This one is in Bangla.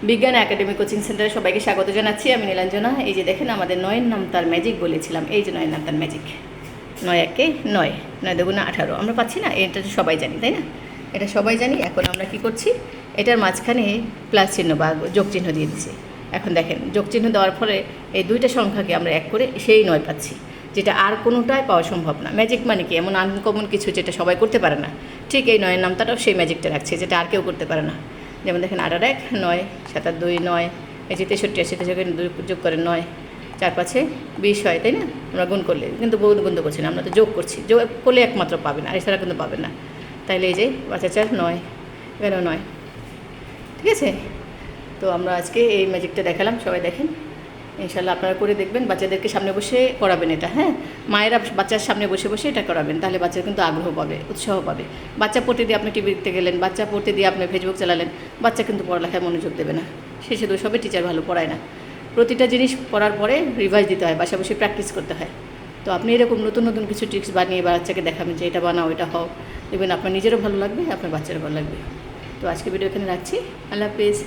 বিজ্ঞান একাডেমি কোচিং সেন্টারে সবাইকে স্বাগত জানাচ্ছি। আমি নীলাঞ্জনা। এই যে দেখেন আমাদের 9 নাম তার ম্যাজিক বলেছিলাম, এই যে 9 নাম তার ম্যাজিক। 9 একে 9, 9 দুগুণে 18 আমরা পাচ্ছি না, এটা তো সবাই জানি তাই না? এটা সবাই জানি। এখন আমরা কি করছি, এটার মাঝখানে প্লাস চিহ্ন বা যোগ চিহ্ন দিয়ে দিচ্ছি। এখন দেখেন যোগ চিহ্ন দেওয়ার ফলে এই দুইটা সংখ্যাকে আমরা এক করে সেই 9 পাচ্ছি, যেটা আর কোনোটাই পাওয়া সম্ভব না। ম্যাজিক মানে কি, এমন আনকমন কিছু যেটা সবাই করতে পারে না। ঠিক এই 9 নামটাও সেই ম্যাজিকটা রাখছে যেটা আর কেউ করতে পারে না। যেমন দেখেন 8 1 9, 7 2 9, এই যে 63 80 থেকে যোগ করে 9, 4 5 20 হয় তাই না? আমরা গুণ করলে কিন্তু গুণ তো করছি না, আমরা তো যোগ করছি। যোগ করলে একমাত্র পাবেন, আর এছাড়া কিন্তু পাবেন না। তাইলে এই যে 5 4 9, এখানেও 9। ঠিক আছে, তো আমরা আজকে এই ম্যাজিকটা দেখালাম, সবাই দেখেন। ইনশাল্লাহ আপনারা করে দেখবেন, বাচ্চাদেরকে সামনে বসে করাবেন এটা। হ্যাঁ, মায়েরা বাচ্চার সামনে বসে বসে এটা করাবেন, তাহলে বাচ্চা কিন্তু আগ্রহ পাবে, উৎসাহ পাবে। বাচ্চা পড়তে দিয়ে আপনি টিভি দেখতে গেলেন, বাচ্চা পড়তে দিয়ে আপনি ফেসবুক চালালেন, বাচ্চা কিন্তু পড়ালেখায় মনোযোগ দেবে না। শেষে দোষ হবে টিচার ভালো পড়ায় না। প্রতিটা জিনিস পড়ার পরে রিভাইজ দিতে হয়, বাসা বসে প্র্যাকটিস করতে হয়। তো আপনি এরকম নতুন নতুন কিছু ট্রিক্স বানিয়ে বাচ্চাকে দেখাবেন যে এটা বানাও, এটা হও, দেখবেন আপনার নিজেরও ভালো লাগবে, আপনার বাচ্চারও ভালো লাগবে। তো আজকে ভিডিও এখানে রাখছি। আল্লাহ হাফিজ।